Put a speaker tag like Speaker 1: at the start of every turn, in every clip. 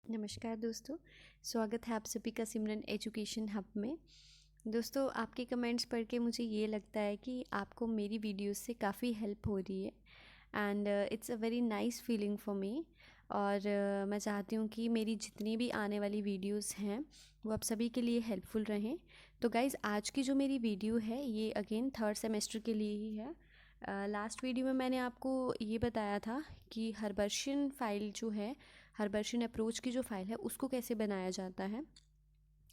Speaker 1: नमस्कार दोस्तों, स्वागत है आप सभी का सिमरन एजुकेशन हब में। दोस्तों, आपके कमेंट्स पढ़ के मुझे ये लगता है कि आपको मेरी वीडियोस से काफ़ी हेल्प हो रही है and it's a very nice feeling for me. और मैं चाहती हूँ कि मेरी जितनी भी आने वाली वीडियोस हैं वो आप सभी के लिए हेल्पफुल रहें। तो गाइज़, आज की जो मेरी वीडियो है ये अगेन थर्ड सेमेस्टर के लिए ही है। लास्ट वीडियो में मैंने आपको ये बताया था कि हर्बर्शियन फाइल जो है, हर्बर्शियन अप्रोच की जो फ़ाइल है उसको कैसे बनाया जाता है।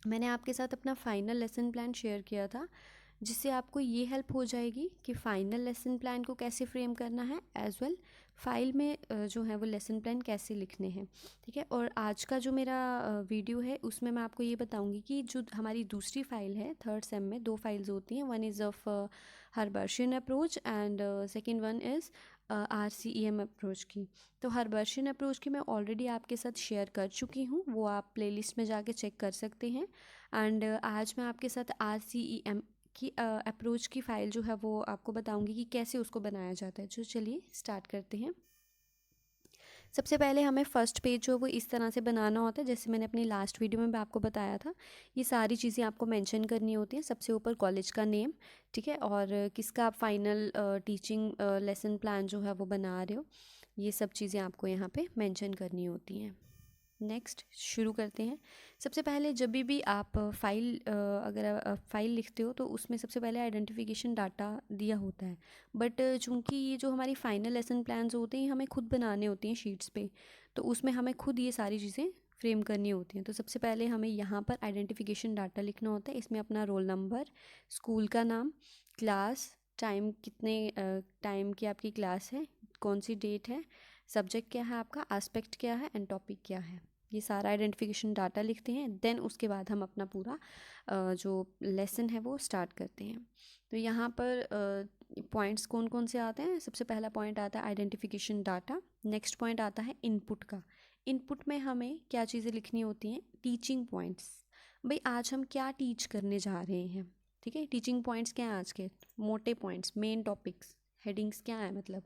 Speaker 1: मैंने आपके साथ अपना फ़ाइनल लेसन प्लान शेयर किया था, जिससे आपको ये हेल्प हो जाएगी कि फ़ाइनल लेसन प्लान को कैसे फ्रेम करना है, एज़ वेल फाइल में जो है वो लेसन प्लान कैसे लिखने हैं। ठीक है। और आज का जो मेरा वीडियो है उसमें मैं आपको ये बताऊंगी कि जो हमारी दूसरी फ़ाइल है, थर्ड सेम में 2 फाइल्स होती हैं, one is of Herbartian approach and second one is RCEM approach की। तो हर्बर्शियन अप्रोच की मैं ऑलरेडी आपके साथ शेयर कर चुकी हूँ, वो आप प्लेलिस्ट में जाके चेक कर सकते हैं। एंड आज मैं आपके साथ RCEM की अप्रोच की फ़ाइल जो है वो आपको बताऊंगी कि कैसे उसको बनाया जाता है। जो चलिए स्टार्ट करते हैं। सबसे पहले हमें फ़र्स्ट पेज जो है वो इस तरह से बनाना होता है, जैसे मैंने अपनी लास्ट वीडियो में भी आपको बताया था। ये सारी चीज़ें आपको मेंशन करनी होती हैं। सबसे ऊपर कॉलेज का नेम, ठीक है, और किसका आप फाइनल टीचिंग लेसन प्लान जो है वो बना रहे हो, ये सब चीज़ें आपको यहाँ पे मेंशन करनी होती हैं। नेक्स्ट शुरू करते हैं। सबसे पहले जब भी आप अगर फ़ाइल लिखते हो तो उसमें सबसे पहले आइडेंटिफिकेशन डाटा दिया होता है। बट चूंकि ये जो हमारी फ़ाइनल लेसन प्लान्स होते हैं हमें खुद बनाने होते हैं शीट्स पे, तो उसमें हमें खुद ये सारी चीज़ें फ्रेम करनी होती हैं। तो सबसे पहले हमें यहाँ पर आइडेंटिफिकेशन डाटा लिखना होता है। इसमें अपना रोल नंबर, स्कूल का नाम, क्लास, टाइम, कितने टाइम की आपकी क्लास है, कौन सी डेट है, सब्जेक्ट क्या है आपका, एस्पेक्ट क्या है एंड टॉपिक क्या है, ये सारा आइडेंटिफिकेशन डाटा लिखते हैं। देन उसके बाद हम अपना पूरा जो लेसन है वो स्टार्ट करते हैं। तो यहाँ पर पॉइंट्स कौन कौन से आते हैं। सबसे पहला पॉइंट आता है आइडेंटिफिकेशन डाटा। नेक्स्ट पॉइंट आता है इनपुट का। इनपुट में हमें क्या चीज़ें लिखनी होती हैं, टीचिंग पॉइंट्स। भाई आज हम क्या टीच करने जा रहे हैं, ठीक है। टीचिंग पॉइंट्स क्या हैं आज के, मोटे पॉइंट्स, मेन टॉपिक्स, हेडिंग्स क्या है मतलब,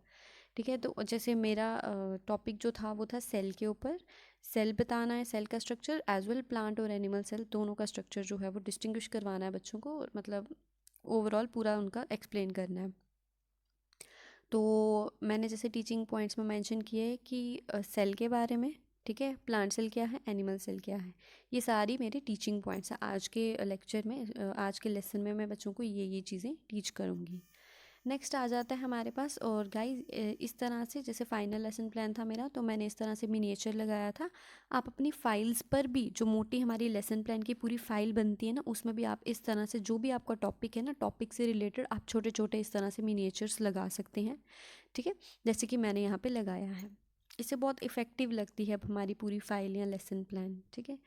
Speaker 1: ठीक है। तो जैसे मेरा टॉपिक जो था वो था सेल के ऊपर। सेल बताना है, सेल का स्ट्रक्चर एज वेल प्लांट और एनिमल सेल दोनों का स्ट्रक्चर जो है वो डिस्टिंग्विश करवाना है बच्चों को, मतलब ओवरऑल पूरा उनका एक्सप्लेन करना है। तो मैंने जैसे टीचिंग पॉइंट्स में मेंशन किए कि सेल के बारे में, ठीक है, प्लांट सेल क्या है, एनिमल सेल क्या है, ये सारी मेरे टीचिंग पॉइंट्स हैं। आज के लेक्चर में, आज के लेसन में मैं बच्चों को ये चीज़ें टीच करूँगी। नेक्स्ट आ जाता है हमारे पास, और गाइस इस तरह से जैसे फाइनल लेसन प्लान था मेरा, तो मैंने इस तरह से मिनिएचर लगाया था। आप अपनी फाइल्स पर भी, जो मोटी हमारी लेसन प्लान की पूरी फाइल बनती है ना, उसमें भी आप इस तरह से जो भी आपका टॉपिक है ना, टॉपिक से रिलेटेड आप छोटे छोटे इस तरह से मिनिएचर्स लगा सकते हैं, ठीक है, जैसे कि मैंने यहाँ पे लगाया है। इससे बहुत इफ़ेक्टिव लगती है अब हमारी पूरी फाइल या लेसन प्लान, ठीक है।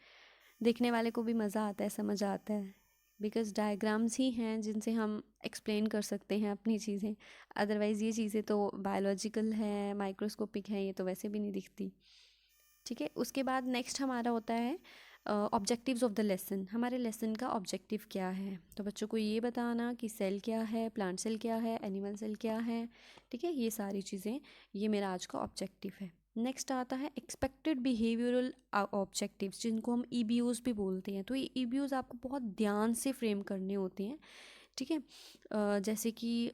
Speaker 1: देखने वाले को भी मज़ा आता है, समझ आता है, बिकॉज़ डायग्राम्स ही हैं जिनसे हम एक्सप्लेन कर सकते हैं अपनी चीज़ें। अदरवाइज़ ये चीज़ें तो बायोलॉजिकल है, माइक्रोस्कोपिक है, ये तो वैसे भी नहीं दिखती, ठीक है। उसके बाद नेक्स्ट हमारा होता है ऑब्जेक्टिव्स ऑफ द लेसन। हमारे लेसन का ऑब्जेक्टिव क्या है, तो बच्चों को ये बताना कि सेल क्या है, प्लांट सेल क्या है, एनिमल सेल क्या है, ठीक है, ये सारी चीज़ें, ये मेरा आज का ऑब्जेक्टिव है। नेक्स्ट आता है एक्सपेक्टेड बिहेवियरल ऑब्जेक्टिव्स, जिनको हम EBOs भी बोलते हैं। तो ये EBOs आपको बहुत ध्यान से फ्रेम करने होते हैं, ठीक है। जैसे कि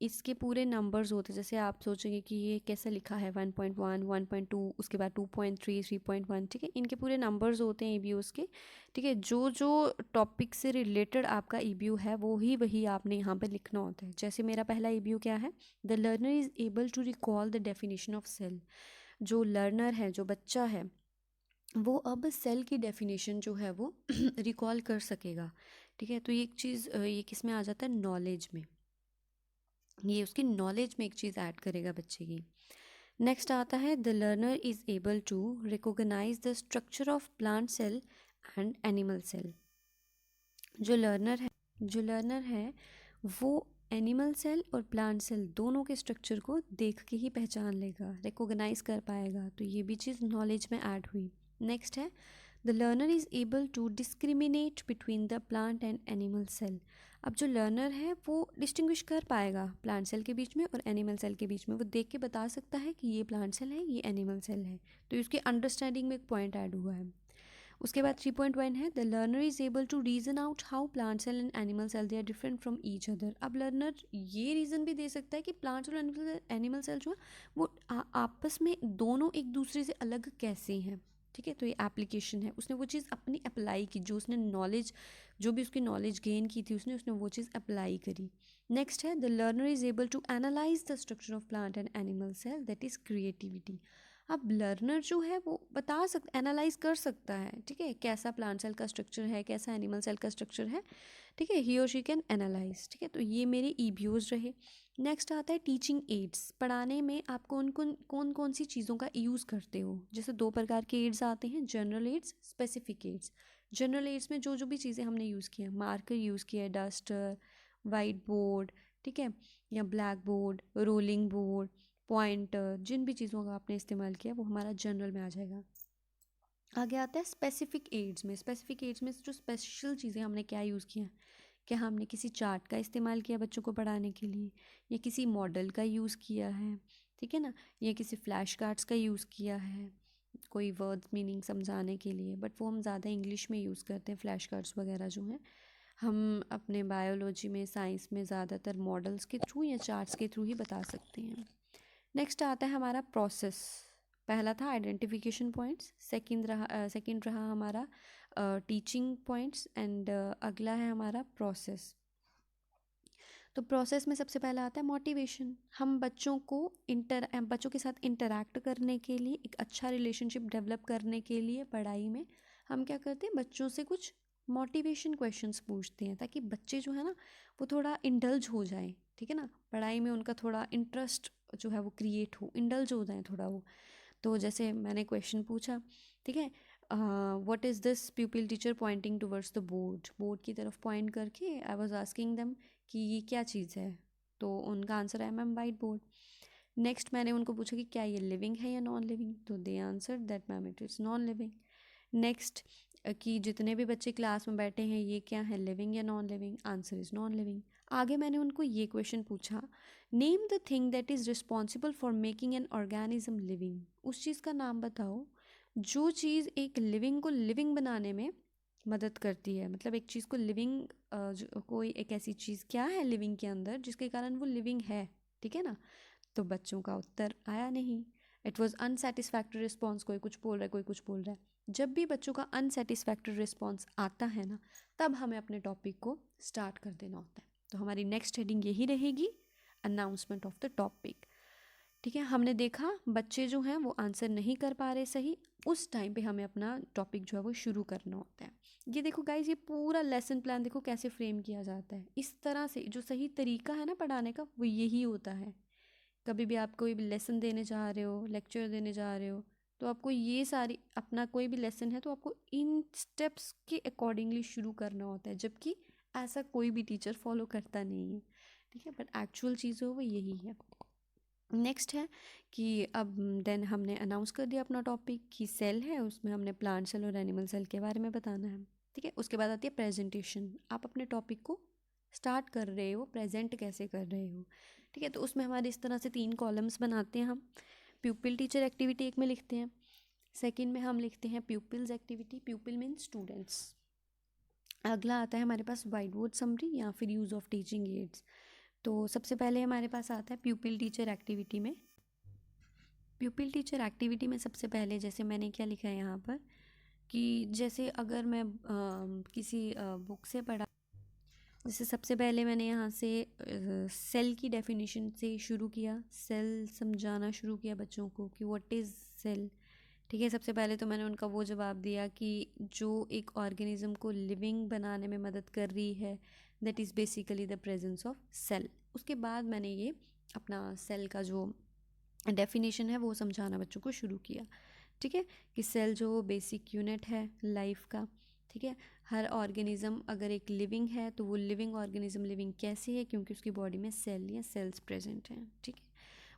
Speaker 1: इसके पूरे नंबर्स होते हैं। जैसे आप सोचेंगे कि ये कैसे लिखा है, 1.1, 1.2, उसके बाद 2.3, 3.1, ठीक है, इनके पूरे नंबर्स होते हैं EBOs के, ठीक है। जो जो टॉपिक से रिलेटेड आपका EBO है वो ही वही आपने यहाँ पे लिखना होता है। जैसे मेरा पहला EBO क्या है, the learner is able to recall the definition of cell. जो लर्नर है, जो बच्चा है, वो अब सेल की डेफिनेशन जो है वो रिकॉल कर सकेगा, ठीक है। तो ये एक चीज़, ये किस में आ जाता है, नॉलेज में, ये उसकी नॉलेज में एक चीज़ ऐड करेगा बच्चे की। नेक्स्ट आता है the learner is able to recognise the structure of plant cell and animal cell. जो लर्नर है वो एनिमल सेल और प्लांट सेल दोनों के स्ट्रक्चर को देख के ही पहचान लेगा, रिकॉग्नाइज कर पाएगा। तो ये भी चीज़ नॉलेज में ऐड हुई। नेक्स्ट है the learner is able to discriminate between the plant and animal cell. अब जो लर्नर है वो डिस्टिंग्विश कर पाएगा प्लांट सेल के बीच में और एनिमल सेल के बीच में, वो देख के बता सकता है कि ये प्लांट सेल है, ये एनिमल सेल है। तो उसके अंडरस्टैंडिंग में एक पॉइंट ऐड हुआ है। उसके बाद 3.1 है the learner is able to reason out how plant cell and animal cell they are different from each other. अब लर्नर ये रीज़न भी दे सकता है कि प्लांट और एनिमल सेल जो है वो आपस में दोनों एक दूसरे से अलग कैसे हैं। ठीक है, तो ये एप्लीकेशन है, उसने वो चीज़ अपनी अप्लाई की, जो उसने नॉलेज, जो भी उसकी नॉलेज गेन की थी उसने वो चीज़ अप्लाई करी। नेक्स्ट है the learner is able to analyse the structure of plant and animal cell, that is creativity. अब लर्नर जो है वो बता सकता, एनालाइज कर सकता है, ठीक है, कैसा प्लांट सेल का स्ट्रक्चर है, कैसा एनिमल सेल का स्ट्रक्चर है, ठीक है, ही और शी कैन एनालाइज। ठीक है, तो ये मेरे ईबीओज रहे। नेक्स्ट आता है टीचिंग एड्स। पढ़ाने में आप कौन कौन सी चीज़ों का यूज़ करते हो। जैसे 2 प्रकार के एड्स आते हैं, general aids, specific aids. General aids में जो भी चीज़ें हमने यूज़ किया, मार्कर यूज़ किया है, डस्टर, वाइट बोर्ड, ठीक है, या black board, rolling board, pointer, जिन भी चीज़ों का आपने इस्तेमाल किया वो हमारा जनरल में आ जाएगा। आगे आता है स्पेसिफिक एड्स में। स्पेसिफिक एड्स में जो स्पेशल चीज़ें हमने क्या यूज़ किया, क्या हमने किसी चार्ट का इस्तेमाल किया बच्चों को पढ़ाने के लिए, या किसी मॉडल का यूज़ किया है, ठीक है ना, या किसी फ्लैश कार्ड्स का यूज़ किया है कोई वर्ड मीनिंग समझाने के लिए, बट वो हम ज़्यादा इंग्लिश में यूज़ करते हैं फ्लैश कार्ड्स वगैरह जो हैं। हम अपने बायोलॉजी में, साइंस में ज़्यादातर मॉडल्स के थ्रू या चार्ट्स के थ्रू ही बता सकते हैं। नेक्स्ट आता है हमारा प्रोसेस। पहला था आइडेंटिफिकेशन पॉइंट्स, सेकंड रहा हमारा टीचिंग पॉइंट्स, एंड अगला है हमारा प्रोसेस। तो प्रोसेस में सबसे पहला आता है मोटिवेशन। हम बच्चों के साथ इंटरैक्ट करने के लिए, एक अच्छा रिलेशनशिप डेवलप करने के लिए पढ़ाई में हम क्या करते हैं, बच्चों से कुछ मोटिवेशन क्वेश्चंस पूछते हैं, ताकि बच्चे जो है ना वो थोड़ा इंडल्ज हो जाएं, ठीक है ना, पढ़ाई में उनका थोड़ा इंटरेस्ट जो है वो क्रिएट हो, इंडल्ज हो जाए थोड़ा वो। तो जैसे मैंने क्वेश्चन पूछा, ठीक है, what is this, प्यूपिल teacher pointing towards the board, board की तरफ पॉइंट करके आई वाज आस्किंग देम कि ये क्या चीज़ है। तो उनका आंसर है मैम वाइट बोर्ड। नेक्स्ट मैंने उनको पूछा कि क्या ये लिविंग है या नॉन लिविंग, तो they answer that ma'am it is non living. Next कि जितने भी बच्चे क्लास में बैठे हैं ये क्या है, लिविंग या non living, answer is non living. आगे मैंने उनको ये क्वेश्चन पूछा, name the thing that is responsible for making an organism living. उस चीज़ का नाम बताओ जो चीज़ एक लिविंग को लिविंग बनाने में मदद करती है। मतलब एक चीज़ को लिविंग, कोई एक ऐसी चीज़ क्या है लिविंग के अंदर जिसके कारण वो लिविंग है, ठीक है ना। तो बच्चों का उत्तर आया नहीं, इट वॉज अनसेटिस्फैक्टरी रिस्पॉन्स। कोई कुछ बोल रहा है, कोई कुछ बोल रहा है। जब भी बच्चों का अनसेटिस्फैक्टरी रिस्पॉन्स आता है ना, तब हमें अपने टॉपिक को स्टार्ट कर देना होता है। तो हमारी नेक्स्ट हेडिंग यही रहेगी, अनाउंसमेंट ऑफ द टॉपिक। ठीक है, हमने देखा बच्चे जो हैं वो आंसर नहीं कर पा रहे सही, उस टाइम पे हमें अपना टॉपिक जो है वो शुरू करना होता है। ये देखो गाइज, ये पूरा लेसन प्लान देखो कैसे फ्रेम किया जाता है। इस तरह से जो सही तरीका है ना पढ़ाने का वो यही होता है। कभी भी आप कोई भी लेसन देने जा रहे हो, लेक्चर देने जा रहे हो, तो आपको ये सारी, अपना कोई भी लेसन है तो आपको इन स्टेप्स के अकॉर्डिंगली शुरू करना होता है, जबकि ऐसा कोई भी टीचर फॉलो करता नहीं है। ठीक है, बट एक्चुअल चीज़ हो वो यही है। नेक्स्ट है कि अब देन हमने अनाउंस कर दिया अपना टॉपिक कि सेल है, उसमें हमने प्लांट सेल और एनिमल सेल के बारे में बताना है। ठीक है, उसके बाद आती है प्रेजेंटेशन। आप अपने टॉपिक को स्टार्ट कर रहे हो, प्रेजेंट कैसे कर रहे हो। ठीक है, तो उसमें हमारे इस तरह से 3 कॉलम्स बनाते हैं हम। प्यूपिल टीचर एक्टिविटी एक में लिखते हैं, सेकेंड में हम लिखते हैं प्यूपिल्स एक्टिविटी, प्यूपिल मीन्स स्टूडेंट्स। अगला आता है हमारे पास वाइट बोर्ड समरी या फिर यूज़ ऑफ टीचिंग एड्स। तो सबसे पहले हमारे पास आता है प्यूपिल टीचर एक्टिविटी में। प्यूपिल टीचर एक्टिविटी में सबसे पहले जैसे मैंने क्या लिखा है यहाँ पर कि जैसे अगर मैं किसी बुक से पढ़ा, जैसे सबसे पहले मैंने यहाँ से सेल की डेफिनेशन से शुरू किया, सेल समझाना शुरू किया बच्चों को कि व्हाट इज़ सेल। ठीक है, सबसे पहले तो मैंने उनका वो जवाब दिया कि जो एक ऑर्गेनिज्म को लिविंग बनाने में मदद कर रही है, that is basically the presence of cell. उसके बाद मैंने ये अपना सेल का जो डेफिनेशन है वो समझाना बच्चों को शुरू किया। ठीक है, कि सेल जो बेसिक यूनिट है लाइफ का, ठीक है, हर ऑर्गेनिज्म अगर एक लिविंग है तो वो लिविंग ऑर्गेनिज्म लिविंग कैसे है, क्योंकि उसकी बॉडी में सेल या सेल्स प्रेजेंट हैं। ठीक है,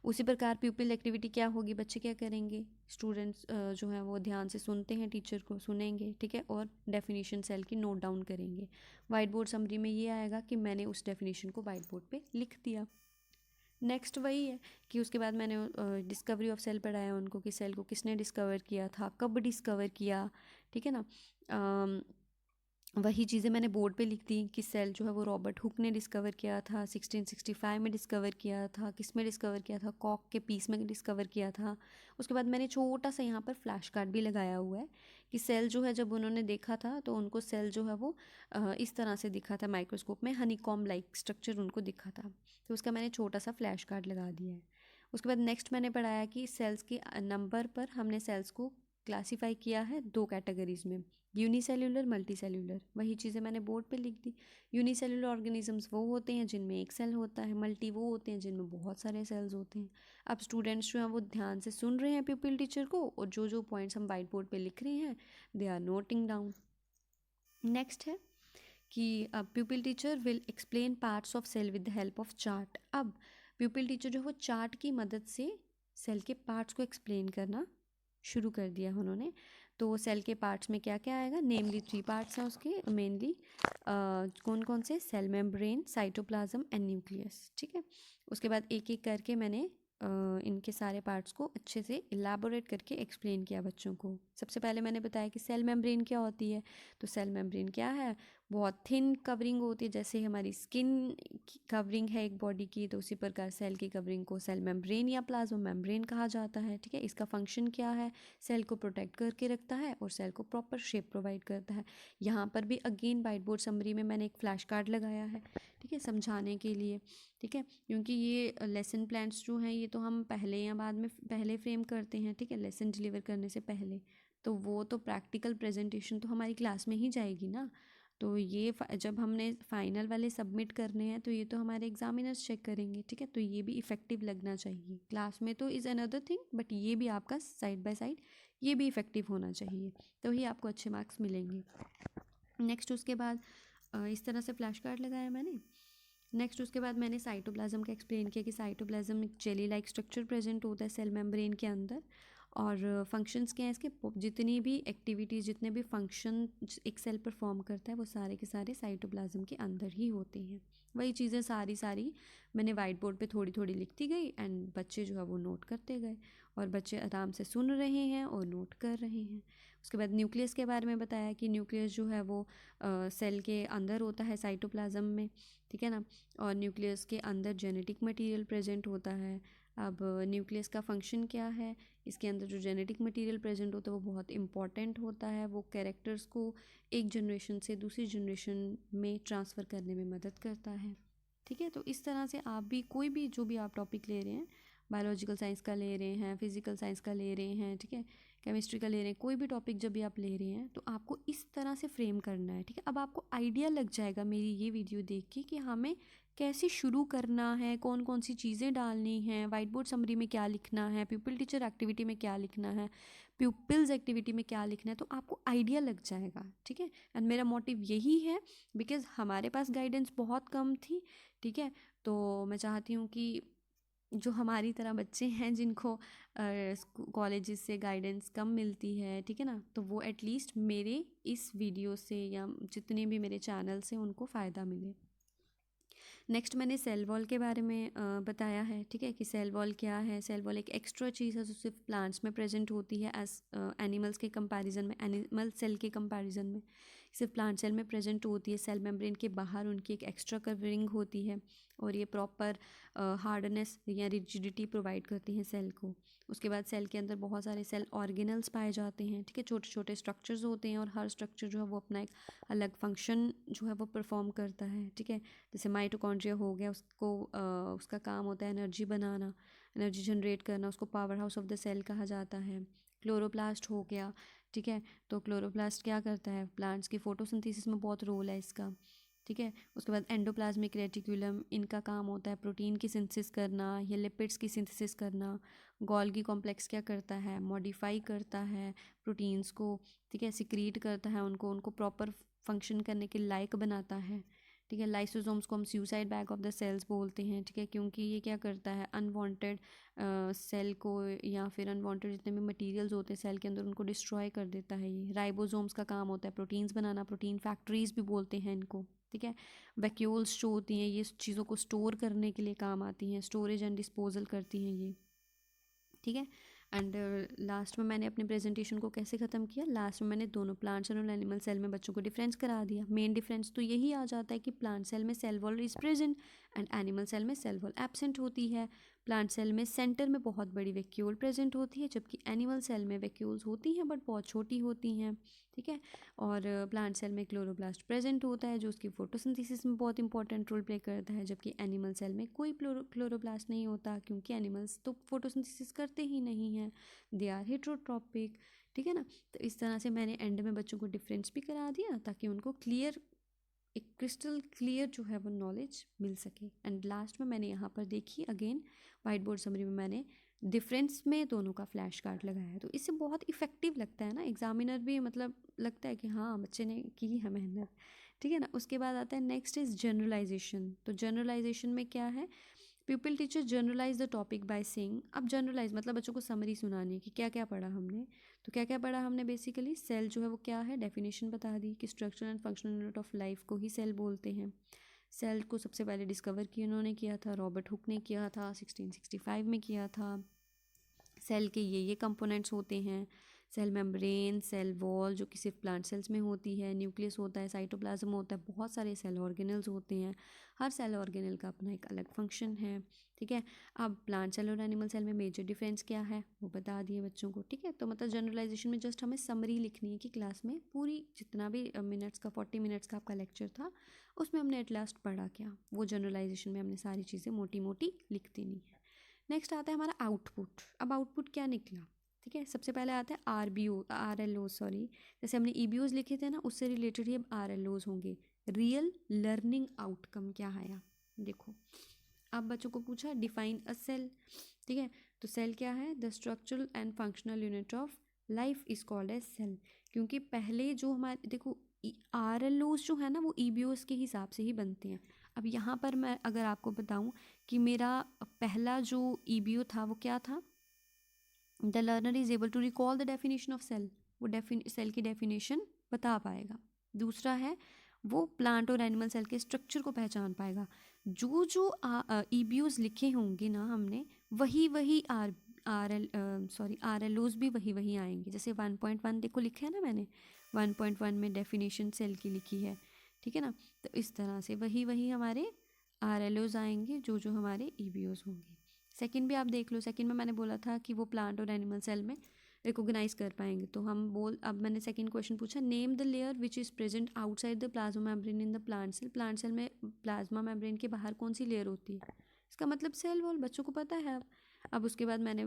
Speaker 1: उसी प्रकार प्यूपिल एक्टिविटी क्या होगी, बच्चे क्या करेंगे, स्टूडेंट्स जो है वो ध्यान से सुनते हैं, टीचर को सुनेंगे, ठीक है, और डेफिनेशन सेल की नोट डाउन करेंगे। वाइट बोर्ड समरी में ये आएगा कि मैंने उस डेफिनेशन को वाइट बोर्ड पे लिख दिया। नेक्स्ट वही है कि उसके बाद मैंने डिस्कवरी ऑफ सेल पढ़ाया उनको, कि सेल को किसने डिस्कवर किया था, कब डिस्कवर किया, ठीक है ना। वही चीज़ें मैंने बोर्ड पे लिख दी कि सेल जो है वो रॉबर्ट हुक ने डिस्कवर किया था, 1665 में डिस्कवर किया था, किस में डिस्कवर किया था, कॉक के पीस में डिस्कवर किया था। उसके बाद मैंने छोटा सा यहाँ पर फ्लैश कार्ड भी लगाया हुआ है कि सेल जो है जब उन्होंने देखा था तो उनको सेल जो है वो इस तरह से दिखा था, माइक्रोस्कोप में हनीकॉम लाइक स्ट्रक्चर उनको दिखा था, तो उसका मैंने छोटा सा फ्लैश कार्ड लगा दिया है। उसके बाद नेक्स्ट मैंने पढ़ाया कि सेल्स के नंबर पर हमने सेल्स को क्लासीफाई किया है दो कैटेगरीज में, यूनिसेल्यूलर, मल्टी सेल्यूलर। वही चीज़ें मैंने बोर्ड पे लिख दी। यूनिसेल्यूलर ऑर्गेनिजम्स वो होते हैं जिनमें एक सेल होता है, मल्टी वो होते हैं जिनमें बहुत सारे सेल्स होते हैं। अब स्टूडेंट्स जो हैं वो ध्यान से सुन रहे हैं प्यूपिल टीचर को, और जो जो पॉइंट्स हम वाइट बोर्ड पे लिख रहे हैं they are noting down. Next है कि pupil teacher will explain parts of cell with the help of chart. अब प्यूपिल टीचर जो है वो चार्ट की मदद से सेल के पार्ट्स को एक्सप्लेन करना शुरू कर दिया उन्होंने। तो सेल के पार्ट्स में क्या क्या आएगा, नेमली 3 पार्ट्स हैं उसके मेनली, कौन कौन से, cell membrane, cytoplasm and nucleus, ठीक है। उसके बाद एक एक करके मैंने इनके सारे पार्ट्स को अच्छे से इलाबोरेट करके एक्सप्लेन किया बच्चों को। सबसे पहले मैंने बताया कि सेल मेम्ब्रेन क्या होती है। तो सेल मेम्ब्रेन क्या है, बहुत थिन कवरिंग होती है, जैसे हमारी स्किन की कवरिंग है एक बॉडी की, तो उसी प्रकार सेल की कवरिंग को सेल मेम्ब्रेन या प्लाज्मा मेम्ब्रेन कहा जाता है, ठीक है। इसका फंक्शन क्या है, सेल को प्रोटेक्ट करके रखता है और सेल को प्रॉपर शेप प्रोवाइड करता है। यहाँ पर भी अगेन वाइट बोर्ड समरी में मैंने एक फ्लैश कार्ड लगाया है, ठीक है, समझाने के लिए, ठीक है, क्योंकि ये लेसन प्लान्स जो हैं ये तो हम पहले या बाद में पहले फ्रेम करते हैं, ठीक है, लेसन डिलीवर करने से पहले। तो वो तो प्रैक्टिकल प्रेजेंटेशन तो हमारी क्लास में ही जाएगी ना। तो ये जब हमने फाइनल वाले सबमिट करने हैं तो ये तो हमारे एग्जामिनर्स चेक करेंगे, ठीक है। तो ये भी इफ़ेक्टिव लगना चाहिए, क्लास में तो इज़ अनदर थिंग, बट ये भी आपका साइड बाय साइड ये भी इफ़ेक्टिव होना चाहिए, तो ही आपको अच्छे मार्क्स मिलेंगे। नेक्स्ट उसके बाद इस तरह से फ्लैश कार्ड लगाया मैंने। नेक्स्ट उसके बाद मैंने साइटोप्लाज्म का एक्सप्लेन किया कि साइटोप्लाज्म एक जेली लाइक स्ट्रक्चर प्रेजेंट होता है सेल मेम्ब्रेन के अंदर, और फंक्शंस क्या हैं इसके, जितनी भी एक्टिविटीज़, जितने भी फंक्शन एक सेल परफॉर्म करता है वो सारे के सारे साइटोप्लाज्म के अंदर ही होते हैं। वही चीज़ें सारी सारी मैंने वाइट बोर्ड पे थोड़ी थोड़ी लिखती गई, एंड बच्चे जो है वो नोट करते गए, और बच्चे आराम से सुन रहे हैं और नोट कर रहे हैं। उसके बाद न्यूक्लियस के बारे में बताया कि न्यूक्लियस जो है वो सेल के अंदर होता है साइटोप्लाज्म में, ठीक है ना, और न्यूक्लियस के अंदर जेनेटिक मटेरियल प्रेजेंट होता है। अब न्यूक्लियस का फंक्शन क्या है, इसके अंदर जो जेनेटिक मटेरियल प्रेजेंट होता है वो बहुत इंपॉर्टेंट होता है, वो कैरेक्टर्स को एक जनरेशन से दूसरी जनरेशन में ट्रांसफ़र करने में मदद करता है, ठीक है। तो इस तरह से आप भी कोई भी जो भी आप टॉपिक ले रहे हैं, बायोलॉजिकल साइंस का ले रहे हैं, फिजिकल साइंस का ले रहे हैं, ठीक है, केमिस्ट्री का ले रहे हैं, कोई भी टॉपिक जब भी आप ले रहे हैं तो आपको इस तरह से फ्रेम करना है, ठीक है। अब आपको आइडिया लग जाएगा मेरी ये वीडियो देख के कि हमें कैसे शुरू करना है, कौन कौन सी चीज़ें डालनी हैं, वाइट बोर्ड समरी में क्या लिखना है, प्यूपिल टीचर एक्टिविटी में क्या लिखना है, प्यूपिल्स एक्टिविटी में क्या लिखना है, तो आपको आइडिया लग जाएगा, ठीक है। एंड मेरा मोटिव यही है, बिकॉज़ हमारे पास गाइडेंस बहुत कम थी, ठीक है। तो मैं चाहती हूँ कि जो हमारी तरह बच्चे हैं जिनको कॉलेजेस से गाइडेंस कम मिलती है, ठीक है ना, तो वो एटलीस्ट मेरे इस वीडियो से या जितने भी मेरे चैनल से उनको फ़ायदा मिले। नेक्स्ट मैंने सेल वॉल के बारे में बताया है, ठीक है, कि सेल वॉल क्या है। सेल वॉल एक एक्स्ट्रा चीज़ है जो सिर्फ प्लांट्स में प्रेजेंट होती है एज एनिमल्स के कंपैरिजन में, एनिमल सेल के कंपैरिजन में सिर्फ प्लांट सेल में प्रेजेंट होती है। सेल मेम्ब्रेन के बाहर उनकी एक एक्स्ट्रा कवरिंग होती है, और ये प्रॉपर हार्डनेस या रिजिडिटी प्रोवाइड करती हैं सेल को। उसके बाद सेल के अंदर बहुत सारे सेल ऑर्गेनल्स पाए जाते हैं, ठीक है, छोटे छोटे स्ट्रक्चर्स होते हैं, और हर स्ट्रक्चर जो है वो अपना एक अलग फंक्शन जो है वो परफॉर्म करता है, ठीक है। जैसे माइटोकॉन्ड्रिया हो गया, उसको उसका काम होता है एनर्जी बनाना, एनर्जी जनरेट करना, उसको power house of the cell कहा जाता है। क्लोरोप्लास्ट हो गया, ठीक है, तो क्लोरोप्लास्ट क्या करता है, प्लांट्स की फोटोसिंथेसिस में बहुत रोल है इसका, ठीक है। उसके बाद एंडोप्लाज्मिक रेटिकुलम, इनका काम होता है प्रोटीन की सिंथेसिस करना या लिपिड्स की सिंथेसिस करना। गोल्गी कॉम्प्लेक्स क्या करता है, मॉडिफाई करता है प्रोटीन्स को, ठीक है, सिक्रीट करता है उनको, उनको प्रॉपर फंक्शन करने के लायक बनाता है, ठीक है। लाइसोसोम्स को हम suicide bag of the cells बोलते हैं, ठीक है, क्योंकि ये क्या करता है, अनवांटेड सेल को या फिर अनवांटेड जितने भी मटेरियल्स होते हैं सेल के अंदर उनको डिस्ट्रॉय कर देता है। ये राइबोसोम्स का काम होता है प्रोटीन्स बनाना, प्रोटीन फैक्ट्रीज भी बोलते हैं इनको, ठीक है। वैक्यूल्स जो होती हैं ये चीज़ों को स्टोर करने के लिए काम आती हैं, स्टोरेज एंड डिस्पोजल करती हैं ये, ठीक है। एंड लास्ट में मैंने अपने प्रेजेंटेशन को कैसे ख़त्म किया, लास्ट में मैंने दोनों प्लांट सेल और एनिमल सेल में बच्चों को डिफरेंस करा दिया। मेन डिफरेंस तो यही आ जाता है कि प्लांट सेल में cell wall is present and animal cell में सेल वॉल एब्सेंट होती है। प्लांट सेल में सेंटर में बहुत बड़ी वैक्यूल प्रेजेंट होती है, जबकि एनिमल सेल में वैक्यूल्स होती हैं बट बहुत छोटी होती हैं, ठीक है। और प्लांट सेल में क्लोरोप्लास्ट प्रेजेंट होता है जो उसकी फोटोसिंथेसिस में बहुत इंपॉर्टेंट रोल प्ले करता है, जबकि एनिमल सेल में कोई क्लोरोप्लास्ट नहीं होता, क्योंकि एनिमल्स तो फोटोसिंथेसिस करते ही नहीं हैं, दे आर हेट्रोट्रॉपिक, ठीक है ना। तो इस तरह से मैंने एंड में बच्चों को डिफरेंस भी करा दिया ताकि उनको क्लियर, एक क्रिस्टल क्लियर जो है वो नॉलेज मिल सके। एंड लास्ट में मैंने यहाँ पर देखी अगेन वाइट बोर्ड समरी में मैंने डिफरेंस में दोनों का फ्लैश कार्ड लगाया है, तो इससे बहुत इफेक्टिव लगता है ना, एग्जामिनर भी मतलब लगता है कि हाँ बच्चे ने की है मेहनत, ठीक है ना। उसके बाद आता है नेक्स्ट इज जनरलाइजेशन। तो जनरलाइजेशन में क्या है, pupil teacher generalise the topic by saying. अब जनरलाइज मतलब बच्चों को समरी सुनानी है कि क्या क्या पढ़ा हमने। तो क्या क्या पढ़ा हमने, बेसिकली सेल जो है वो क्या है, डेफिनेशन बता दी कि structure and functional unit of life को ही सेल बोलते हैं। सेल को सबसे पहले डिस्कवर किया उन्होंने किया था, रॉबर्ट हुक ने किया था, 1665 में किया था। सेल के ये कंपोनेंट्स होते हैं, सेल मेम्ब्रेन, सेल वॉल जो कि सिर्फ प्लांट सेल्स में होती है, न्यूक्लियस होता है, साइटोप्लाज्म होता है, बहुत सारे सेल ऑर्गेनल्स होते हैं, हर सेल ऑर्गेनल का अपना एक अलग फंक्शन है, ठीक है। अब प्लांट सेल और एनिमल सेल में मेजर डिफरेंस क्या है वो बता दिए बच्चों को, ठीक है। तो मतलब जनरलाइजेशन में जस्ट हमें समरी लिखनी है कि क्लास में पूरी जितना भी मिनट्स का 40 मिनट्स का आपका लेक्चर था उसमें हमने एट लास्ट पढ़ा क्या, वो जनरलाइजेशन में हमने सारी चीज़ें मोटी मोटी लिख देनी है। नेक्स्ट आता है हमारा आउटपुट। अब आउटपुट क्या निकला, ठीक है। सबसे पहले आता है RLO, सॉरी, जैसे हमने EBOs लिखे थे ना उससे रिलेटेड ही अब RLOs होंगे। रियल लर्निंग आउटकम क्या आया, देखो। अब बच्चों को पूछा डिफाइन अ सेल, ठीक है। तो सेल क्या है, the structural and functional unit of life is called as cell. क्योंकि पहले जो हमारे देखो RLOs जो है ना वो EBOs के हिसाब से ही बनते हैं। अब यहाँ पर मैं अगर आपको बताऊँ कि मेरा पहला जो EBO था वो क्या था, the learner is able to recall the definition of cell, वो सेल की डेफिनेशन बता पाएगा। दूसरा है वो प्लांट और एनिमल सेल के स्ट्रक्चर को पहचान पाएगा। जो जो EBOs लिखे होंगे ना हमने वही वही RLOs भी वही वही आएंगे। जैसे 1.1 देखो लिखा है ना मैंने, 1.1 में डेफिनेशन सेल की लिखी है, ठीक है ना। तो इस तरह से वही वही हमारे RLOs आएंगे जो जो हमारे EBOs होंगे। सेकंड भी आप देख लो, सेकंड में मैंने बोला था कि वो प्लांट और एनिमल सेल में रिकॉग्नाइज कर पाएंगे। तो अब मैंने सेकंड क्वेश्चन पूछा, name the layer which is present outside the plasma membrane in the plant cell. Plant cell में प्लाज्मा मेम्ब्रेन के बाहर कौन सी लेयर होती है, इसका मतलब सेल वॉल, बच्चों को पता है। अब उसके बाद मैंने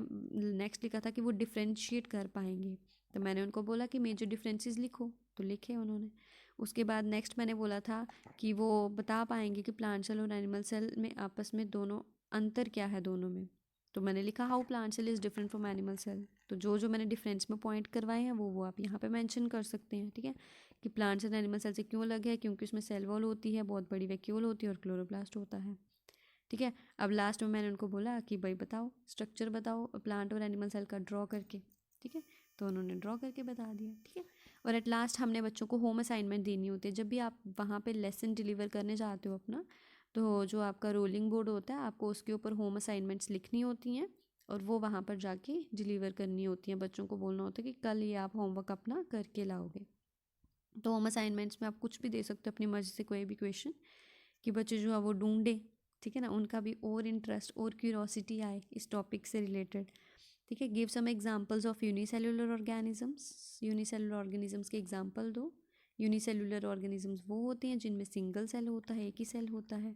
Speaker 1: नेक्स्ट लिखा था कि वो डिफ्रेंशिएट कर पाएंगे, तो मैंने उनको बोला कि मेजर डिफरेंसेस लिखो, तो लिखे उन्होंने। उसके बाद नेक्स्ट मैंने बोला था कि वो बता पाएंगे कि प्लांट सेल और एनिमल सेल में आपस में दोनों अंतर क्या है दोनों में, तो मैंने लिखा how plant cell is different from animal cell. तो जो जो मैंने डिफरेंस में पॉइंट करवाए हैं वो आप यहाँ पे मेंशन कर सकते हैं, ठीक है, कि प्लांट सेल एनिमल सेल से क्यों अलग है, क्योंकि उसमें सेल वॉल होती है, बहुत बड़ी वैक्यूल होती है और क्लोरोप्लास्ट होता है, ठीक है। अब लास्ट में मैंने उनको बोला कि भाई बताओ स्ट्रक्चर बताओ प्लांट और एनिमल सेल का ड्रॉ करके, ठीक है। तो उन्होंने ड्रॉ करके बता दिया, ठीक है। और एट लास्ट हमने बच्चों को होम असाइनमेंट देनी होती है। जब भी आप वहाँ पे लेसन डिलीवर करने जाते हो अपना, तो जो आपका रोलिंग बोर्ड होता है आपको उसके ऊपर होम असाइनमेंट्स लिखनी होती हैं और वो वहाँ पर जाके डिलीवर करनी होती हैं। बच्चों को बोलना होता है कि कल ये आप होमवर्क अपना करके लाओगे। तो होम असाइनमेंट्स में आप कुछ भी दे सकते हो अपनी मर्ज़ी से, कोई भी क्वेश्चन, कि बच्चे जो है वो ढूंढे, ठीक है ना, उनका भी और इंटरेस्ट और क्यूरोसिटी आए इस टॉपिक से रिलेटेड, ठीक है। Give some examples of unicellular organisms. Unicellular organisms के एग्जांपल दो। यूनिसेलुलर ऑर्गेनिजम्स वो होते हैं जिनमें सिंगल सेल होता है, एक ही सेल होता है।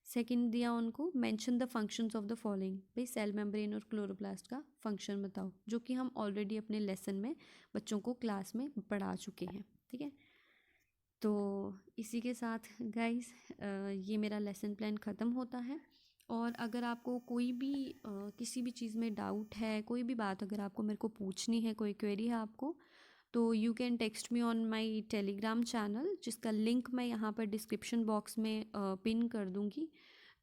Speaker 1: सेकंड दिया उनको, mention the functions of the following, भाई सेल मेम्ब्रेन और क्लोरोप्लास्ट का फंक्शन बताओ, जो कि हम ऑलरेडी अपने लेसन में बच्चों को क्लास में पढ़ा चुके हैं, ठीक है। तो इसी के साथ गाइस ये मेरा लेसन प्लान ख़त्म होता है। और अगर आपको कोई भी किसी भी चीज़ में डाउट है, कोई भी बात अगर आपको मेरे को पूछनी है, कोई क्वेरी है आपको, तो you can text me on my Telegram channel, जिसका लिंक मैं यहाँ पर डिस्क्रिप्शन बॉक्स में पिन कर दूँगी।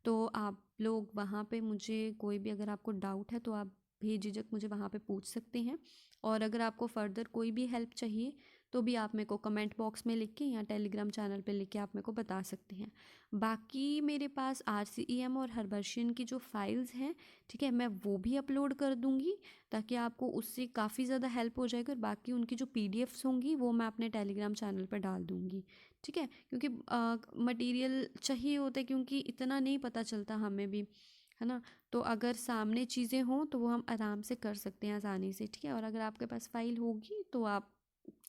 Speaker 1: तो आप लोग वहाँ पे मुझे कोई भी अगर आपको डाउट है तो आप बेझिझक मुझे वहाँ पे पूछ सकते हैं। और अगर आपको फ़र्दर कोई भी हेल्प चाहिए तो भी आप मेरे को कमेंट बॉक्स में लिख के या टेलीग्राम चैनल पे लिख के आप मेरे को बता सकते हैं। बाकी मेरे पास RCEM और हर्बेशियन की जो फाइल्स हैं, ठीक है, मैं वो भी अपलोड कर दूँगी, ताकि आपको उससे काफ़ी ज़्यादा हेल्प हो जाएगी। और बाकी उनकी जो PDFs होंगी वो मैं अपने टेलीग्राम चैनल पर डाल दूँगी, ठीक है, क्योंकि मटेरियल चाहिए होता है, क्योंकि इतना नहीं पता चलता हमें भी, है ना। तो अगर सामने चीज़ें हों तो वो हम आराम से कर सकते हैं आसानी से, ठीक है। और अगर आपके पास फाइल होगी तो आप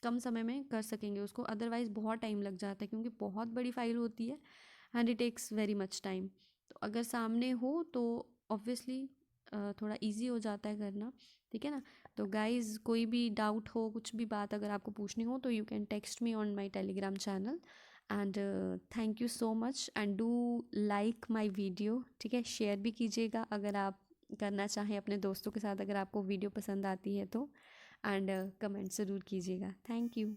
Speaker 1: कम समय में कर सकेंगे उसको, अदरवाइज़ बहुत टाइम लग जाता है, क्योंकि बहुत बड़ी फाइल होती है and it takes very much time. तो अगर सामने हो तो ऑब्वियसली थोड़ा इजी हो जाता है करना, ठीक है ना। तो गाइज़, कोई भी डाउट हो, कुछ भी बात अगर आपको पूछनी हो तो you can text me on my Telegram channel. And thank you so much and do like my video, ठीक है। शेयर भी कीजिएगा अगर आप करना चाहें अपने दोस्तों के साथ, अगर आपको वीडियो पसंद आती है तो। एंड कमेंट ज़रूर कीजिएगा। Thank you.